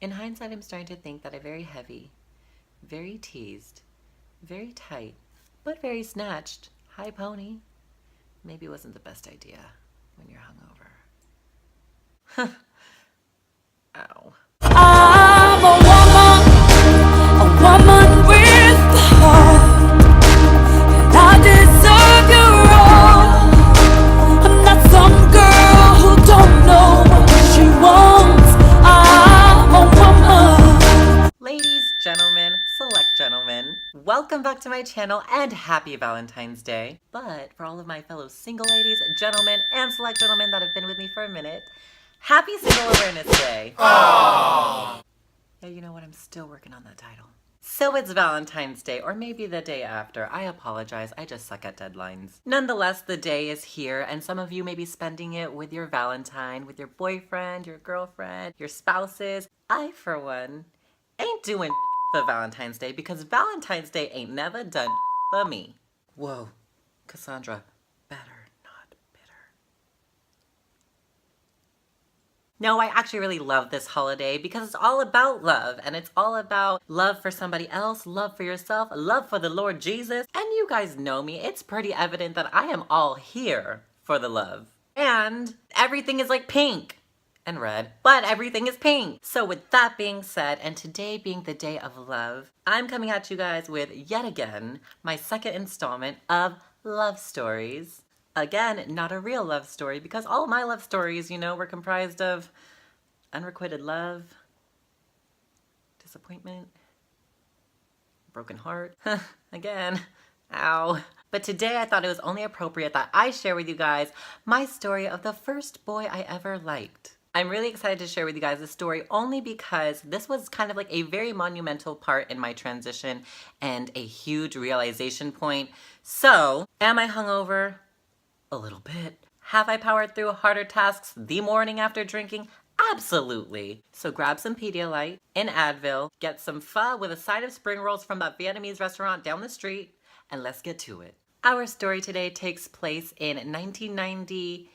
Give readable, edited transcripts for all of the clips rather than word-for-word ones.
In hindsight, I'm starting to think that a very heavy, very teased, very tight, but very snatched high pony maybe wasn't the best idea when you're hungover. Ow. I'm a woman with a heart, and I deserve your all. I'm not some girl who don't know what she wants. I'm a woman. Ladies, gentlemen, select gentlemen, welcome back to my channel and happy Valentine's Day. But for all of my fellow single ladies, gentlemen, and select gentlemen that have been with me for a minute, happy Single Awareness Day. Aww. Yeah, you know what? I'm still working on that title. So it's Valentine's Day, or maybe the day after. I apologize, I just suck at deadlines. Nonetheless, the day is here, and some of you may be spending it with your Valentine, with your boyfriend, your girlfriend, your spouses. I, for one, ain't doing for Valentine's Day because Valentine's Day ain't never done for me. Whoa, Cassandra, better not bitter. No, I actually really love this holiday because it's all about love, and it's all about love for somebody else, love for yourself, love for the Lord Jesus. And you guys know me, it's pretty evident that I am all here for the love. And everything is like pink and red, but everything is pink. So with that being said, and today being the day of love, I'm coming at you guys with, yet again, my second installment of Love Stories. Again, not a real love story, because all my love stories, you know, were comprised of unrequited love, disappointment, broken heart, again, ow. But today I thought it was only appropriate that I share with you guys my story of the first boy I ever liked. I'm really excited to share with you guys this story only because this was kind of like a very monumental part in my transition and a huge realization point. So, am I hungover? A little bit. Have I powered through harder tasks the morning after drinking? Absolutely. So grab some Pedialyte, an Advil, get some pho with a side of spring rolls from that Vietnamese restaurant down the street, and let's get to it. Our story today takes place in 1998.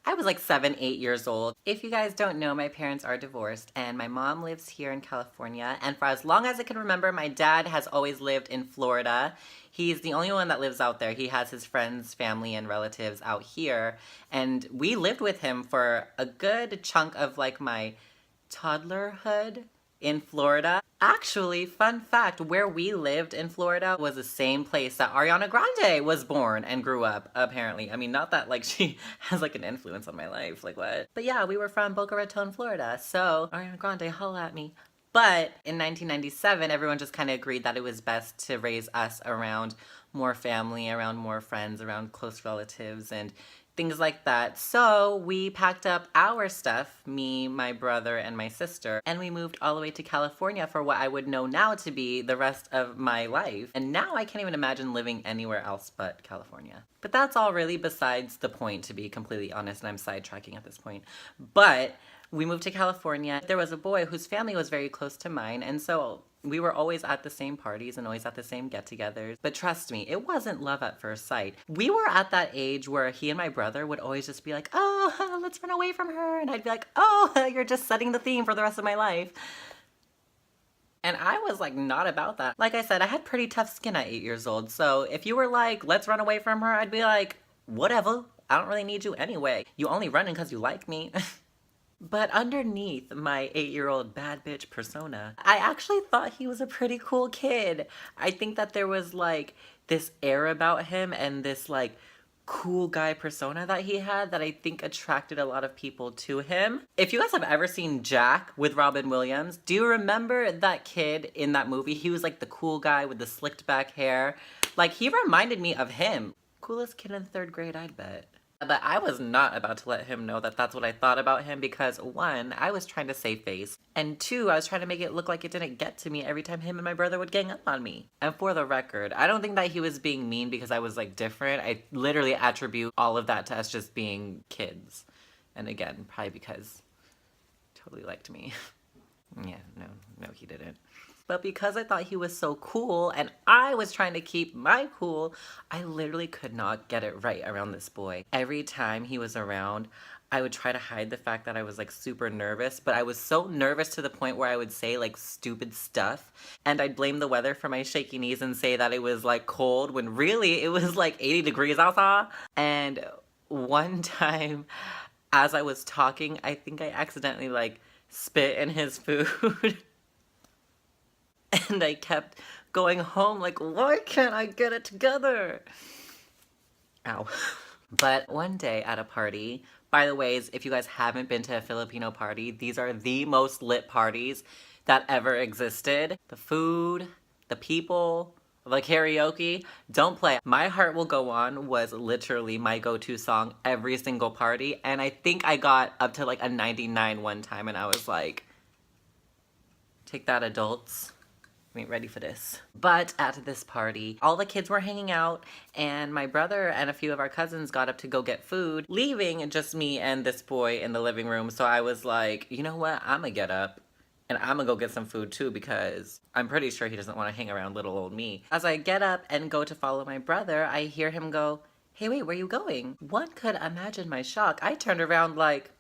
I was like 7, 8 years old. If you guys don't know, my parents are divorced and my mom lives here in California. And for as long as I can remember, my dad has always lived in Florida. He's the only one that lives out there. He has his friends, family, and relatives out here. And we lived with him for a good chunk of like my toddlerhood in Florida. Actually, fun fact, where we lived in Florida was the same place that Ariana Grande was born and grew up, apparently. I mean, not that like she has like an influence on my life, like what? But yeah, we were from Boca Raton, Florida, so Ariana Grande, holla at me. But in 1997, everyone just kind of agreed that it was best to raise us around more family, around more friends, around close relatives, and things like that. So we packed up our stuff, me, my brother, and my sister, and we moved all the way to California for what I would know now to be the rest of my life. And now I can't even imagine living anywhere else but California. But that's all really besides the point, to be completely honest, and I'm sidetracking at this point. But we moved to California. There was a boy whose family was very close to mine, and so we were always at the same parties and always at the same get-togethers. But trust me, it wasn't love at first sight. We were at that age where he and my brother would always just be like, oh, let's run away from her. And I'd be like, oh, you're just setting the theme for the rest of my life. And I was like not about that. Like I said, I had pretty tough skin at 8 years old. So if you were like, let's run away from her, I'd be like, whatever. I don't really need you anyway. You only running because you like me. But underneath my 8-year-old bad bitch persona, I actually thought he was a pretty cool kid. I think that there was like this air about him and this like cool guy persona that he had that I think attracted a lot of people to him. If you guys have ever seen Jack with Robin Williams, do you remember that kid in that movie? He was like the cool guy with the slicked back hair. Like he reminded me of him. Coolest kid in 3rd grade, I'd bet. But I was not about to let him know that that's what I thought about him because 1, I was trying to save face, and 2, I was trying to make it look like it didn't get to me every time him and my brother would gang up on me. And for the record, I don't think that he was being mean because I was like different. I literally attribute all of that to us just being kids. And again, probably because he totally liked me. Yeah, no, he didn't. But because I thought he was so cool and I was trying to keep my cool, I literally could not get it right around this boy. Every time he was around, I would try to hide the fact that I was like super nervous, but I was so nervous to the point where I would say like stupid stuff. And I'd blame the weather for my shaky knees and say that it was like cold when really it was like 80 degrees outside. And one time as I was talking, I think I accidentally like spit in his food. And I kept going home like, why can't I get it together? Ow. But one day at a party, by the ways, if you guys haven't been to a Filipino party, these are the most lit parties that ever existed. The food, the people, the karaoke, don't play. My Heart Will Go On was literally my go-to song every single party, and I think I got up to like a 99 one time, and I was like, take that, adults. We ain't ready for this. But at this party, all the kids were hanging out, and my brother and a few of our cousins got up to go get food, leaving just me and this boy in the living room. So I was like, you know what? I'm gonna get up and I'm gonna go get some food too, because I'm pretty sure he doesn't want to hang around little old me. As I get up and go to follow my brother, I hear him go, hey, wait, where are you going? One could imagine my shock. I turned around like,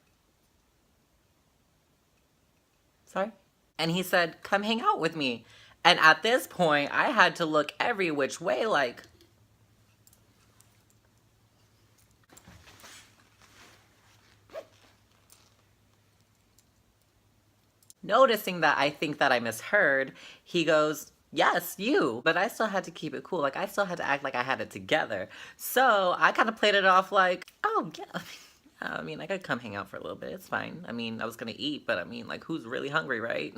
sorry? And he said, come hang out with me. And at this point, I had to look every which way like, noticing that I think that I misheard, he goes, yes, you. But I still had to keep it cool. Like, I still had to act like I had it together. So I kind of played it off like, oh, yeah. I mean, I could come hang out for a little bit. It's fine. I mean, I was going to eat, but I mean, like, who's really hungry, right?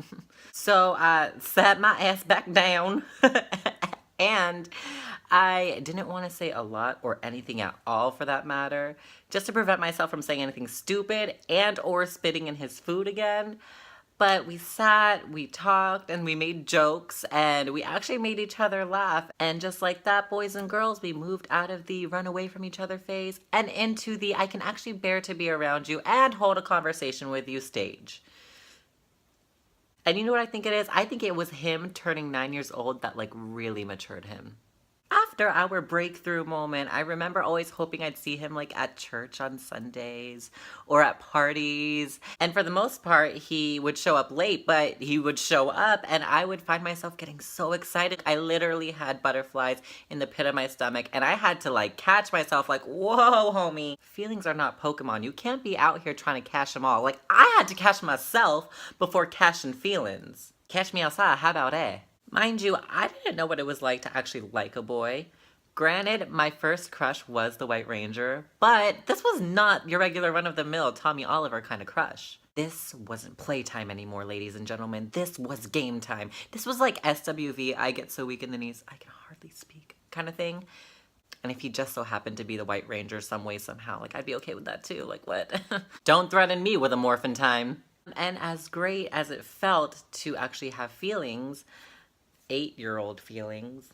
So I sat my ass back down and I didn't want to say a lot or anything at all for that matter, just to prevent myself from saying anything stupid and or spitting in his food again. But we sat, we talked, and we made jokes, and we actually made each other laugh. And just like that, boys and girls, we moved out of the run away from each other phase and into the I can actually bear to be around you and hold a conversation with you stage. And you know what I think it is? I think it was him turning 9 years old that like really matured him. After our breakthrough moment, I remember always hoping I'd see him like at church on Sundays or at parties. And for the most part, he would show up late, but he would show up and I would find myself getting so excited. I literally had butterflies in the pit of my stomach and I had to like catch myself like, whoa, homie. Feelings are not Pokemon. You can't be out here trying to catch them all. Like I had to catch myself before catching feelings. Catch me outside, how about that? Mind you, I didn't know what it was like to actually like a boy. Granted, my first crush was the White Ranger, but this was not your regular run-of-the-mill Tommy Oliver kind of crush. This wasn't playtime anymore, ladies and gentlemen. This was game time. This was like SWV, I get so weak in the knees, I can hardly speak kind of thing. And if he just so happened to be the White Ranger some way, somehow, like I'd be okay with that too, like what? Don't threaten me with a morphin' time. And as great as it felt to actually have feelings, 8-year-old feelings.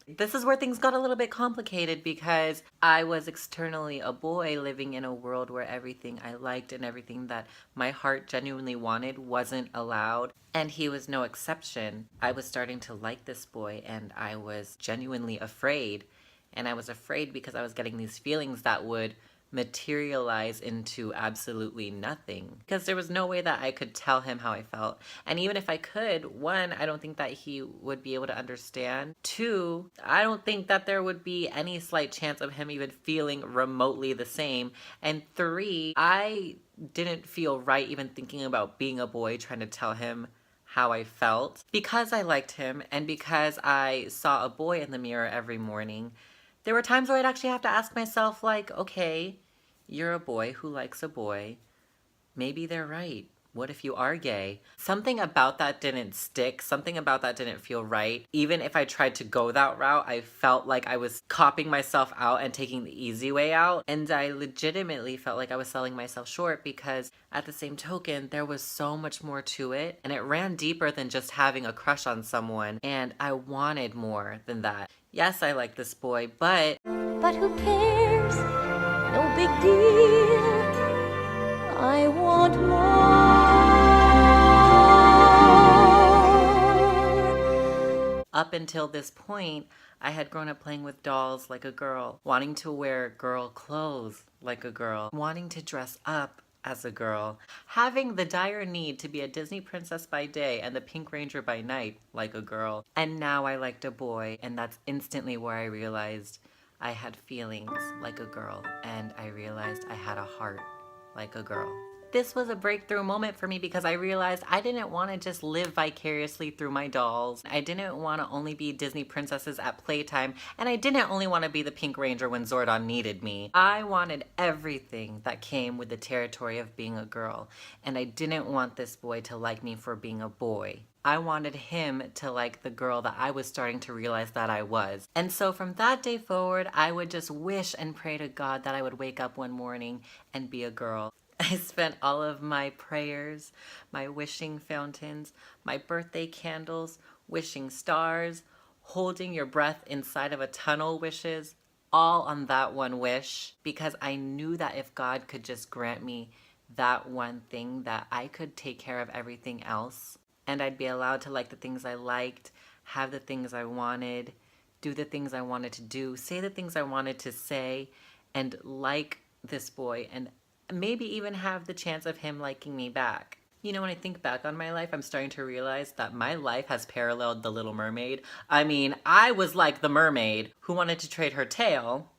This is where things got a little bit complicated because I was externally a boy living in a world where everything I liked and everything that my heart genuinely wanted wasn't allowed, and he was no exception. I was starting to like this boy and I was genuinely afraid, and I was afraid because I was getting these feelings that would materialize into absolutely nothing because there was no way that I could tell him how I felt. And even if I could, one, I don't think that he would be able to understand. Two, I don't think that there would be any slight chance of him even feeling remotely the same. And three, I didn't feel right even thinking about being a boy trying to tell him how I felt. Because I liked him and because I saw a boy in the mirror every morning, there were times where I'd actually have to ask myself like, okay, you're a boy who likes a boy. Maybe they're right. What if you are gay? Something about that didn't stick. Something about that didn't feel right. Even if I tried to go that route, I felt like I was copping myself out and taking the easy way out. And I legitimately felt like I was selling myself short because at the same token, there was so much more to it. And it ran deeper than just having a crush on someone. And I wanted more than that. Yes, I like this boy, but who cares? No big deal. I want more. up until this point, I had grown up playing with dolls like a girl, wanting to wear girl clothes like a girl, wanting to dress up as a girl, having the dire need to be a Disney princess by day and the Pink Ranger by night like a girl. And now I liked a boy, and that's instantly where I realized I had feelings like a girl, and I realized I had a heart like a girl. This was a breakthrough moment for me because I realized I didn't want to just live vicariously through my dolls. I didn't want to only be Disney princesses at playtime, and I didn't only want to be the Pink Ranger when Zordon needed me. I wanted everything that came with the territory of being a girl, and I didn't want this boy to like me for being a boy. I wanted him to like the girl that I was starting to realize that I was. And so from that day forward, I would just wish and pray to God that I would wake up one morning and be a girl. I spent all of my prayers, my wishing fountains, my birthday candles, wishing stars, holding your breath inside of a tunnel wishes, all on that one wish, because I knew that if God could just grant me that one thing, that I could take care of everything else, and I'd be allowed to like the things I liked, have the things I wanted, do the things I wanted to do, say the things I wanted to say, and like this boy, and maybe even have the chance of him liking me back. You know, when I think back on my life, I'm starting to realize that my life has paralleled The Little Mermaid. I mean, I was like the mermaid who wanted to trade her tail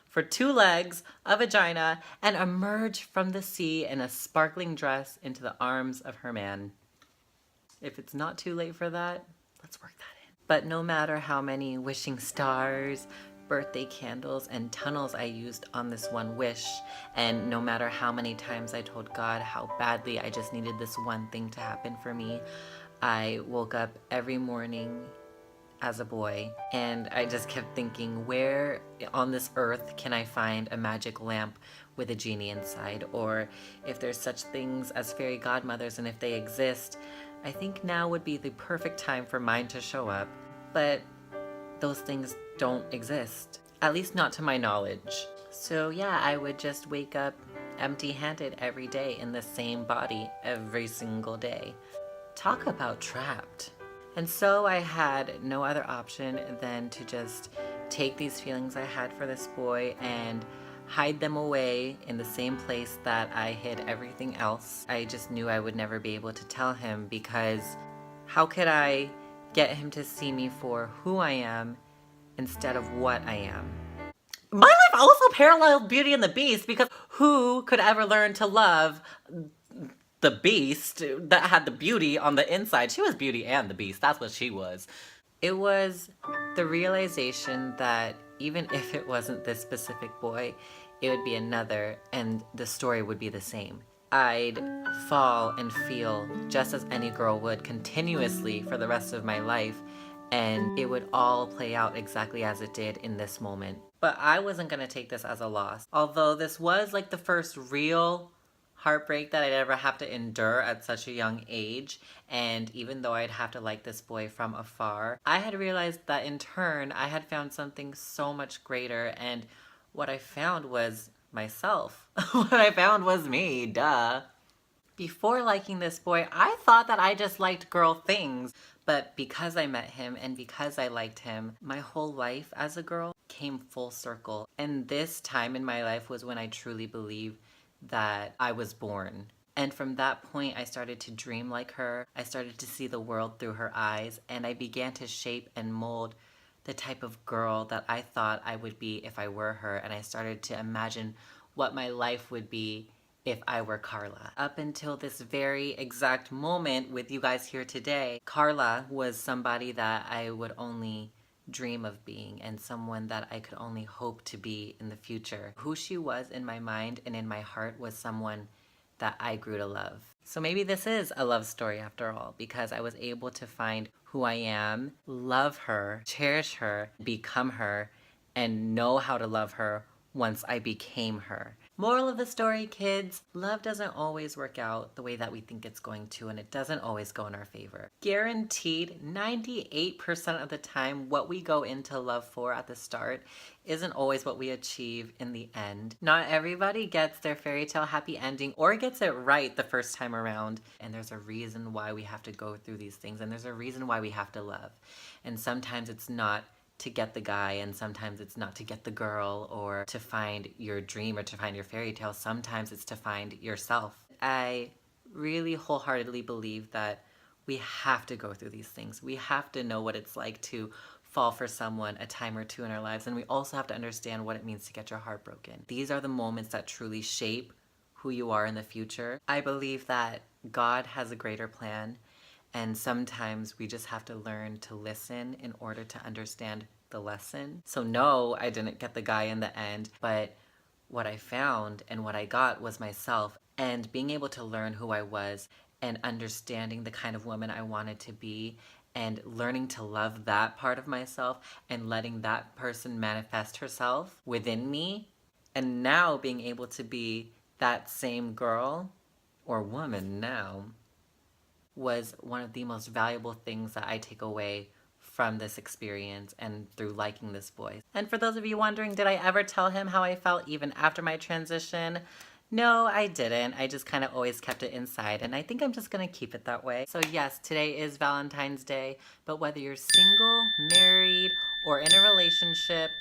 for 2 legs, a vagina, and emerge from the sea in a sparkling dress into the arms of her man. If it's not too late for that, let's work that in. But no matter how many wishing stars, birthday candles, and tunnels I used on this one wish, and no matter how many times I told God how badly I just needed this one thing to happen for me, I woke up every morning as a boy, and I just kept thinking, where on this earth can I find a magic lamp with a genie inside? Or if there's such things as fairy godmothers, and if they exist, I think now would be the perfect time for mine to show up. But those things don't exist, at least not to my knowledge. So yeah, I would just wake up empty-handed every day in the same body every single day. Talk about trapped. And so I had no other option than to just take these feelings I had for this boy and hide them away in the same place that I hid everything else. I just knew I would never be able to tell him, because how could I get him to see me for who I am instead of what I am? My life also paralleled Beauty and the Beast, because who could ever learn to love the Beast that had the beauty on the inside? She was Beauty and the Beast. That's what she was. It was the realization that even if it wasn't this specific boy, it would be another, and the story would be the same. I'd fall and feel just as any girl would continuously for the rest of my life, and it would all play out exactly as it did in this moment. But I wasn't gonna take this as a loss. Although this was like the first real heartbreak that I'd ever have to endure at such a young age, and even though I'd have to like this boy from afar, I had realized that in turn I had found something so much greater, and what I found was myself. What I found was me, duh. Before liking this boy, I thought that I just liked girl things, but because I met him and because I liked him, my whole life as a girl came full circle. And this time in my life was when I truly believed that I was born. And from that point, I started to dream like her. I started to see the world through her eyes, and I began to shape and mold the type of girl that I thought I would be if I were her. And I started to imagine what my life would be if I were Carla. Up until this very exact moment with you guys here today, Carla was somebody that I would only dream of being, and someone that I could only hope to be in the future. Who she was in my mind and in my heart was someone that I grew to love. So maybe this is a love story after all, because I was able to find who I am, love her, cherish her, become her, and know how to love her once I became her. Moral of the story, kids, love doesn't always work out the way that we think it's going to, and it doesn't always go in our favor. Guaranteed, 98% of the time, what we go into love for at the start isn't always what we achieve in the end. Not everybody gets their fairy tale happy ending or gets it right the first time around, and there's a reason why we have to go through these things, and there's a reason why we have to love. And sometimes it's not to get the guy, and sometimes it's not to get the girl or to find your dream or to find your fairy tale. Sometimes it's to find yourself. I really wholeheartedly believe that we have to go through these things. We have to know what it's like to fall for someone a time or two in our lives, and we also have to understand what it means to get your heart broken. These are the moments that truly shape who you are in the future. I believe that God has a greater plan, and sometimes we just have to learn to listen in order to understand the lesson. So no, I didn't get the guy in the end, but what I found and what I got was myself, and being able to learn who I was and understanding the kind of woman I wanted to be and learning to love that part of myself and letting that person manifest herself within me, and now being able to be that same girl or woman now was one of the most valuable things that I take away from this experience and through liking this boy. And for those of you wondering, did I ever tell him how I felt even after my transition? No, I didn't. I just kind of always kept it inside, and I think I'm just gonna keep it that way. So yes, today is Valentine's Day, but whether you're single, married, or in a relationship,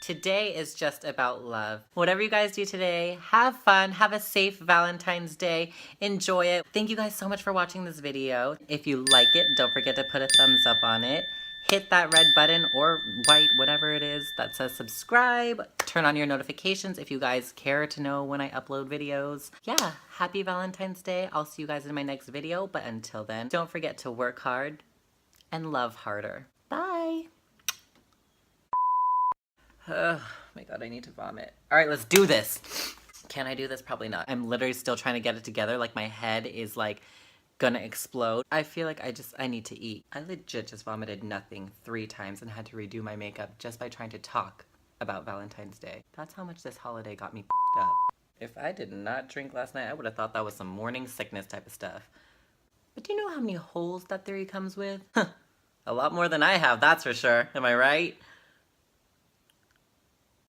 today is just about love. Whatever you guys do today, have fun, have a safe Valentine's Day, enjoy it. Thank you guys so much for watching this video. If you like it, don't forget to put a thumbs up on it. Hit that red button or white, whatever it is, that says subscribe. Turn on your notifications if you guys care to know when I upload videos. Yeah, happy Valentine's Day. I'll see you guys in my next video, but until then, don't forget to work hard and love harder. Bye. Oh my god, I need to vomit. All right, let's do this. Can I do this? Probably not. I'm literally still trying to get it together. Like, my head is like gonna explode. I feel like I need to eat. I legit just vomited nothing 3 times and had to redo my makeup just by trying to talk about Valentine's Day. That's how much this holiday got me up. If I did not drink last night, I would have thought that was some morning sickness type of stuff. But do you know how many holes that theory comes with? A lot more than I have, that's for sure. Am I right?